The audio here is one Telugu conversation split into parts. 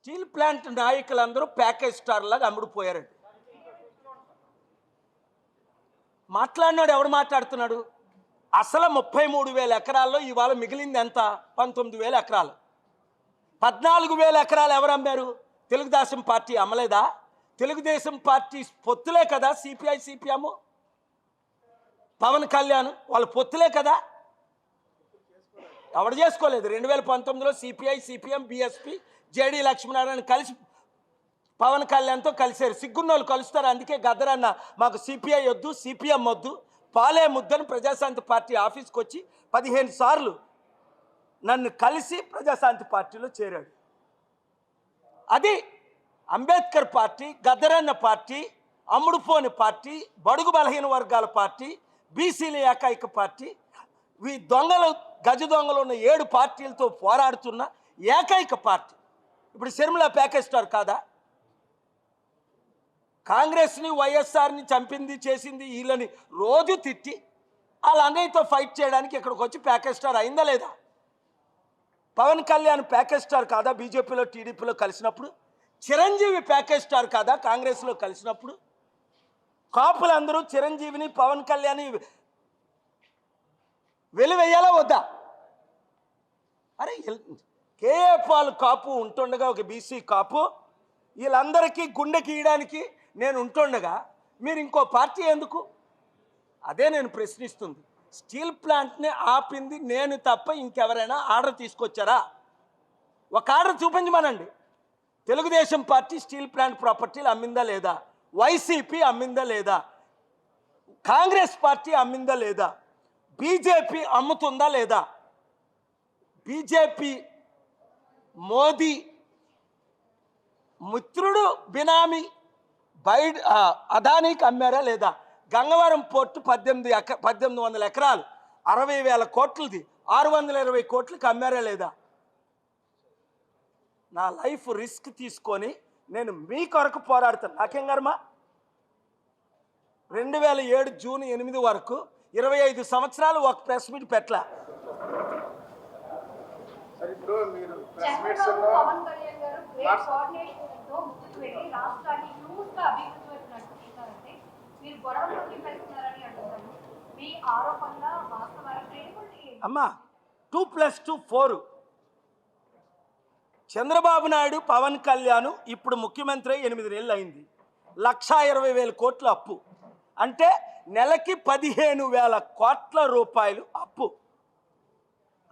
స్టీల్ ప్లాంట్ నాయకులందరూ ప్యాకేజ్ స్టార్ లాగా అమ్ముడుపోయారండి. మాట్లాడినాడు ఎవడు మాట్లాడుతున్నాడు? అసలు 33,000 ఎకరాల్లో ఇవాళ మిగిలింది ఎంత? 19,000 ఎకరాలు. 14,000 ఎకరాలు ఎవరు అమ్మారు? తెలుగుదేశం పార్టీ అమ్మలేదా? తెలుగుదేశం పార్టీ పొత్తులే కదా సిపిఐ సిపిఎం, పవన్ కళ్యాణ్ వాళ్ళ పొత్తులే కదా. ఎవడు చేసుకోలేదు. 2019లో CPI CPM BSP JD Lakshminarayana కలిసి పవన్ కళ్యాణ్తో కలిశారు. సిగ్గున్నోళ్ళు కలుస్తారు. అందుకే గద్దరన్న మాకు సిపిఐ వద్దు సిపిఎం వద్దు పాలే ముద్దని ప్రజాశాంతి పార్టీ ఆఫీస్కి వచ్చి 15 సార్లు నన్ను కలిసి ప్రజాశాంతి పార్టీలో చేరాడు. అది అంబేద్కర్ పార్టీ, గద్దరన్న పార్టీ, అమ్ముడుపోని పార్టీ, బడుగు బలహీన వర్గాల పార్టీ, బీసీల ఏకైక పార్టీ, ఈ దొంగలు గజ దొంగలు ఉన్న 7 పార్టీలతో పోరాడుతున్న ఏకైక పార్టీ. ఇప్పుడు షర్మిల ప్యాకేజ్ స్టార్ కాదా? కాంగ్రెస్ని వైఎస్ఆర్ని చంపింది చేసింది వీళ్ళని రోజు తిట్టి వాళ్ళ అన్నయ్యతో ఫైట్ చేయడానికి ఇక్కడికి వచ్చి ప్యాకేజ్ స్టార్ అయిందా లేదా? పవన్ కళ్యాణ్ ప్యాకేజ్ స్టార్ కాదా బీజేపీలో టీడీపీలో కలిసినప్పుడు? చిరంజీవి ప్యాకేజ్ స్టార్ కాదా కాంగ్రెస్లో కలిసినప్పుడు? కాపులందరూ చిరంజీవిని పవన్ కళ్యాణ్ వెలివేయాలా వద్దా? అరే కేఏ పాల్ కాపు ఉంటుండగా ఒక బీసీ కాపు వీళ్ళందరికీ గుండె గీయడానికి నేను ఉంటుండగా మీరు ఇంకో పార్టీ ఎందుకు? అదే నేను ప్రశ్నిస్తుంది. స్టీల్ ప్లాంట్ని ఆపింది నేను తప్ప ఇంకెవరైనా ఆర్డర్ తీసుకొచ్చారా? ఒక ఆర్డర్ చూపించమనండి. తెలుగుదేశం పార్టీ స్టీల్ ప్లాంట్ ప్రాపర్టీలు అమ్మిందా లేదా? వైసీపీ అమ్మిందా లేదా? కాంగ్రెస్ పార్టీ అమ్మిందా లేదా? బీజేపీ అమ్ముతుందా లేదా? బీజేపీ మోదీ మిత్రుడు బినామీ అదానీకి అమ్మారా లేదా? గంగవరం పోర్టు 1800 ఎకరాలు 60,000 కోట్లది 620 కోట్లకి అమ్మారా లేదా? నా లైఫ్ రిస్క్ తీసుకొని నేను మీ కొరకు పోరాడుతాను. నాకేం కర్మ? 2007 జూన్ 8 వరకు 25 సంవత్సరాలు ఒక ప్రెస్ మీట్ పెట్టలా. అమ్మా 2+2 4. చంద్రబాబు నాయుడు పవన్ కళ్యాణ్ ఇప్పుడు ముఖ్యమంత్రి 8 నెలలు అయింది. 1,20,000 కోట్ల అప్పు అంటే నెలకి 15,000 కోట్ల రూపాయలు అప్పు.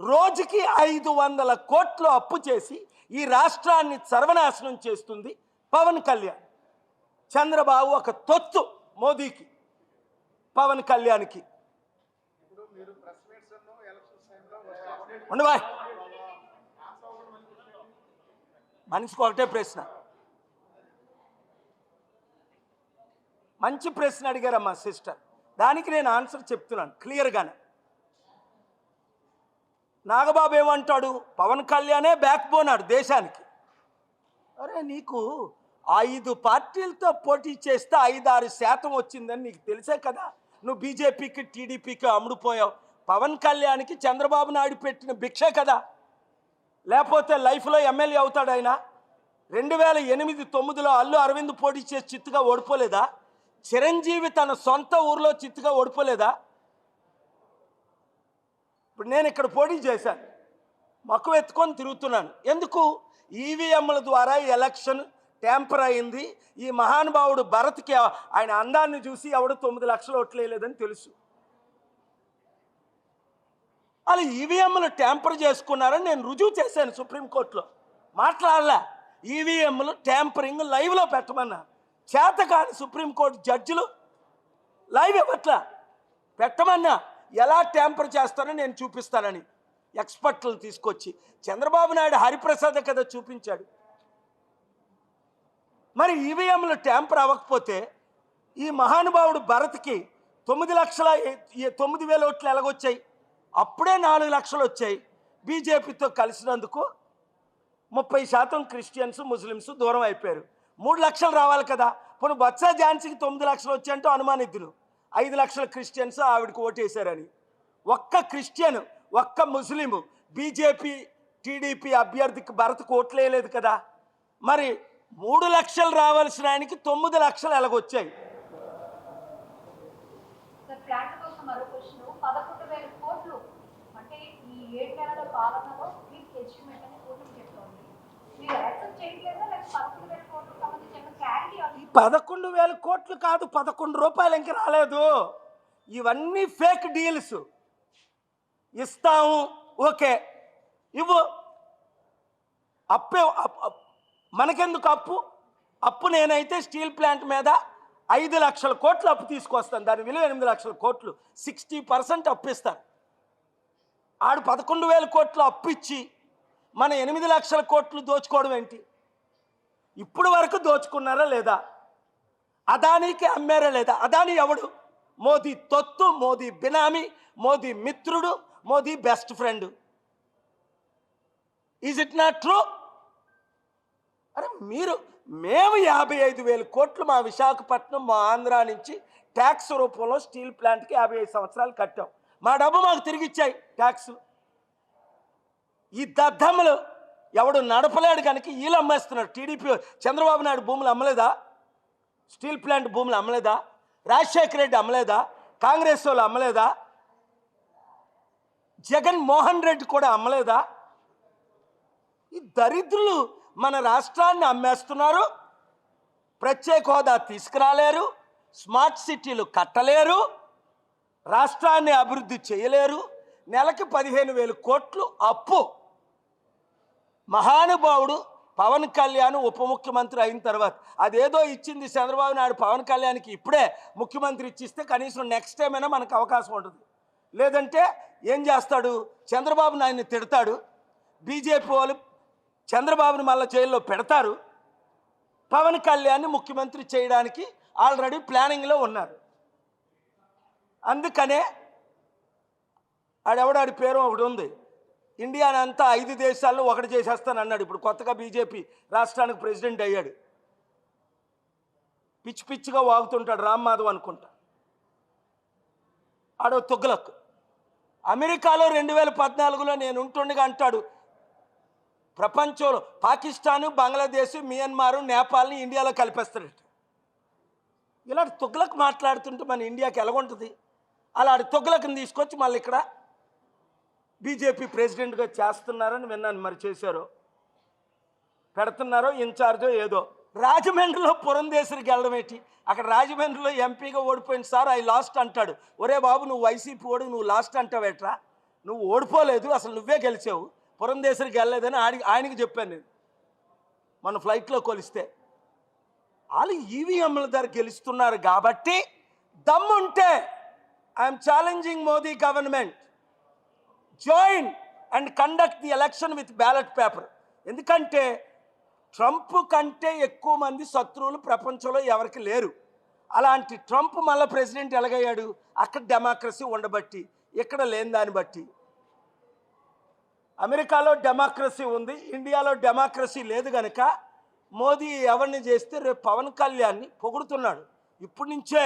రోజుకి 500 కోట్లు అప్పు చేసి ఈ రాష్ట్రాన్ని సర్వనాశనం చేస్తుంది పవన్ కళ్యాణ్. చంద్రబాబు ఒక తొత్తు మోదీకి పవన్ కళ్యాణ్కి. ఉండవా మనిషికి ఒకటే ప్రశ్న, మంచి ప్రశ్న అడిగారమ్మా సిస్టర్. దానికి నేను ఆన్సర్ చెప్తున్నాను క్లియర్గానే. నాగబాబు ఏమంటాడు? పవన్ కళ్యాణే బ్యాక్ బోనాడు దేశానికి. అరే నీకు 5 పార్టీలతో పోటీ చేస్తే 5-6% వచ్చిందని నీకు తెలిసే కదా నువ్వు బీజేపీకి టీడీపీకి అమ్ముడుపోయావు. పవన్ కళ్యాణ్కి చంద్రబాబు నాయుడు పెట్టిన భిక్షే కదా, లేకపోతే లైఫ్లో ఎమ్మెల్యే అవుతాడు ఆయన. 2008-9లో అల్లు అరవింద్ పోటీ చేసి చిత్తుగా ఓడిపోలేదా? చిరంజీవి తన సొంత ఊర్లో చిత్తుగా ఓడిపోలేదా? ఇప్పుడు నేను ఇక్కడ పోటీ చేశాను, మక్కువ ఎత్తుకొని తిరుగుతున్నాను. ఎందుకు? ఈవీఎంల ద్వారా ఎలక్షన్ ట్యాంపర్ అయింది. ఈ మహానుభావుడు భరత్కి ఆయన అందాన్ని చూసి ఎవడు 9 లక్షల ఓట్లు వేయలేదని తెలుసు. వాళ్ళు ఈవీఎంలు ట్యాంపర్ చేసుకున్నారని నేను రుజువు చేశాను సుప్రీంకోర్టులో. మాట్లాడలే. ఈవీఎంలు ట్యాంపరింగ్ లైవ్లో పెట్టమన్నా. చేతకాని సుప్రీంకోర్టు జడ్జిలు లైవ్ ఇవ్వట్లా. పెట్టమన్నా ఎలా ట్యాంపర్ చేస్తానో నేను చూపిస్తానని ఎక్స్పర్ట్లను తీసుకొచ్చి చంద్రబాబు నాయుడు హరిప్రసాద్ కదా చూపించాడు. మరి ఈవీఎంలు ట్యాంపర్ అవ్వకపోతే ఈ మహానుభావుడు భరత్కి 9,09,000 ఓట్లు ఎలాగొచ్చాయి? అప్పుడే 4 లక్షలు వచ్చాయి. బీజేపీతో కలిసినందుకు 30% క్రిస్టియన్స్ ముస్లిమ్స్ దూరం అయిపోయారు. 3 లక్షలు రావాలి కదా. పోనీ బొత్స ఝాన్సీకి 9 లక్షలు వచ్చాయంటూ అనుమానిద్దులు. 5 లక్షల క్రిస్టియన్స్ ఆవిడకి ఓటేశారని. ఒక్క క్రిస్టియన్ ఒక్క ముస్లిం బీజేపీ టీడీపీ అభ్యర్థికి భరత్కు ఓట్లేయలేదు కదా. మరి 3 లక్షలు రావాల్సిన ఆయనకి 9 లక్షలు ఎలాగొచ్చాయి? ఫ్లాట్ కోసం మరో క్వశ్చన్ 11,000 కోట్లు అంటే ఈ 7 నెలల పాలనలో మీకు అచీవ్మెంట్ అని కూటమి చెప్తోంది. మీరు యాక్సెప్ట్ చేయట్లేదా లేక 11,000 కోట్లకు సంబంధించిన క్లారిటీ 11,000 కోట్లు కాదు, 11 రూపాయలు ఇంక రాలేదు. ఇవన్నీ ఫేక్ డీల్స్. ఇస్తాము, ఓకే ఇవ్వు. అప్పే మనకెందుకు అప్పు? అప్పు నేనైతే స్టీల్ ప్లాంట్ మీద 5 లక్షల కోట్లు అప్పు తీసుకొస్తాను. దాని విలువ 8 లక్షల కోట్లు. 60% అప్పు ఇస్తాను. ఆడు 11,000 కోట్లు అప్పు ఇచ్చి మన 8 లక్షల కోట్లు దోచుకోవడం ఏంటి? ఇప్పుడు వరకు దోచుకున్నారా లేదా? అదానీకి అమ్మారా లేదా? అదానీ ఎవడు? మోదీ తొత్తు, మోదీ బినామీ, మోదీ మిత్రుడు, Modi best friend. Is it not true? అరే మేము 55,000 కోట్లు మా విశాఖపట్నం, మా ఆంధ్ర నుంచి ట్యాక్స్ రూపంలో స్టీల్ ప్లాంట్కి 55 సంవత్సరాలు కట్టాం. మా డబ్బు మాకు తిరిగి ఇచ్చాయి ట్యాక్స్. ఈ దద్దమ్మలు ఎవడు నడపలేడు కనుక వీళ్ళు అమ్మేస్తున్నారు. టీడీపీ చంద్రబాబు నాయుడు భూములు అమ్మలేదా? స్టీల్ ప్లాంట్ భూములు అమ్మలేదా? రాజశేఖర రెడ్డి అమ్మలేదా? కాంగ్రెస్ వాళ్ళు అమ్మలేదా? జగన్మోహన్ రెడ్డి కూడా అమ్మలేదా? ఈ దరిద్రులు మన రాష్ట్రాన్ని అమ్మేస్తున్నారు. ప్రత్యేక హోదా తీసుకురాలేరు, స్మార్ట్ సిటీలు కట్టలేరు, రాష్ట్రాన్ని అభివృద్ధి చేయలేరు. నెలకి 15,000 కోట్లు అప్పు. మహానుభావుడు పవన్ కళ్యాణ్ ఉప ముఖ్యమంత్రి అయిన తర్వాత అదేదో ఇచ్చింది చంద్రబాబు నాయుడు పవన్ కళ్యాణ్కి ఇప్పుడే ముఖ్యమంత్రి ఇచ్చిస్తే కనీసం నెక్స్ట్ టైం అయినా మనకు అవకాశం ఉంటుంది. లేదంటే ఏం చేస్తాడు? చంద్రబాబు నాయుడిని తిడతాడు. బీజేపీ వాళ్ళు చంద్రబాబుని మళ్ళీ జైల్లో పెడతారు. పవన్ కళ్యాణ్ని ముఖ్యమంత్రి చేయడానికి ఆల్రెడీ ప్లానింగ్లో ఉన్నారు. అందుకనే ఆడెవడాడి పేరు ఒకటి ఉంది, ఇండియాని అంతా 5 దేశాల్లో ఒకటి చేసేస్తాను అన్నాడు. ఇప్పుడు కొత్తగా బీజేపీ రాష్ట్రానికి ప్రెసిడెంట్ అయ్యాడు. పిచ్చి పిచ్చిగా వాగుతుంటాడు, రామ్ మాధవ్ అనుకుంటా. ఆడో తుగ్లక్. అమెరికాలో 2014లో నేను ఉంటుండగా అంటాడు, ప్రపంచంలో పాకిస్తాను, బంగ్లాదేశ్, మియన్మారు, నేపాల్ని ఇండియాలో కలిపేస్తాడట. ఇలాంటి తుగ్లక్ మాట్లాడుతుంటే మన ఇండియాకి ఎలాగుంటుంది? అలాంటి తుగ్లక్ని తీసుకొచ్చి మళ్ళీ ఇక్కడ బీజేపీ ప్రెసిడెంట్గా చేస్తున్నారని విన్నాను. మరి చేశారో పెడుతున్నారో ఇన్ఛార్జో ఏదో. రాజమండ్రిలో పురంధేశ్వరికి వెళ్ళడం ఏంటి? అక్కడ రాజమండ్రిలో ఎంపీగా ఓడిపోయింది సార్, ఐ లాస్ట్ అంటాడు. ఒరే బాబు, నువ్వు వైసీపీ ఓడి నువ్వు లాస్ట్ అంటావేట్రా? నువ్వు ఓడిపోలేదు, అసలు నువ్వే గెలిచావు. పురంధేశ్వరికి వెళ్ళలేదని ఆయనకి చెప్పాను నేను మన ఫ్లైట్లో కొలిస్తే. వాళ్ళు ఈవీఎంల ద్వారా గెలుస్తున్నారు కాబట్టి దమ్ముంటే I'm challenging Modi government, join and conduct the election with ballot paper. ఎందుకంటే ట్రంప్ కంటే ఎక్కువ మంది శత్రువులు ప్రపంచంలో ఎవరికి లేరు. అలాంటి ట్రంప్ మళ్ళీ ప్రెసిడెంట్ ఎలాగయ్యాడు? అక్కడ డెమోక్రసీ ఉండబట్టి, ఇక్కడ లేని దాన్ని బట్టి. అమెరికాలో డెమోక్రసీ ఉంది, ఇండియాలో డెమోక్రసీ లేదు కనుక మోదీ ఎవరిని చేస్తే రేపు పవన్ కళ్యాణ్ని పొగుడుతున్నాడు. ఇప్పటి నుంచే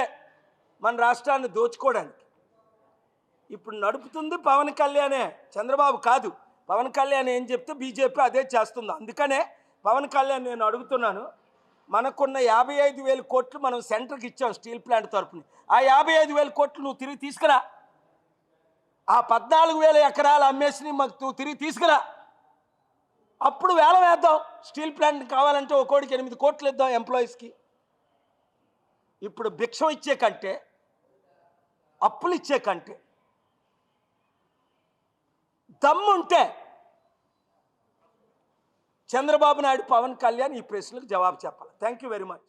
మన రాష్ట్రాన్ని దోచుకోవడానికి. ఇప్పుడు నడుపుతుంది పవన్ కళ్యాణే, చంద్రబాబు కాదు. పవన్ కళ్యాణ్ ఏం చెప్తే బీజేపీ అదే చేస్తుంది. అందుకనే పవన్ కళ్యాణ్ నేను అడుగుతున్నాను, మనకున్న 55,000 కోట్లు మనం సెంటర్కి ఇచ్చాం స్టీల్ ప్లాంట్ తరఫున. ఆ 55,000 కోట్లు నువ్వు తిరిగి తీసుకురా. ఆ 14,000 ఎకరాలు అమ్మేసి మాకు నువ్వు తిరిగి తీసుకురా. అప్పుడు వేలం వేద్దాం. స్టీల్ ప్లాంట్ కావాలంటే ఒక్కోడికి 8 కోట్లు ఇద్దాం ఎంప్లాయీస్కి. ఇప్పుడు భిక్షం ఇచ్చే కంటే, అప్పులు ఇచ్చే కంటే దమ్ముంటే చంద్రబాబు నాయుడు, పవన్ కళ్యాణ్ ఈ ప్రశ్నలకు జవాబు చెప్పాలి. Thank you very much.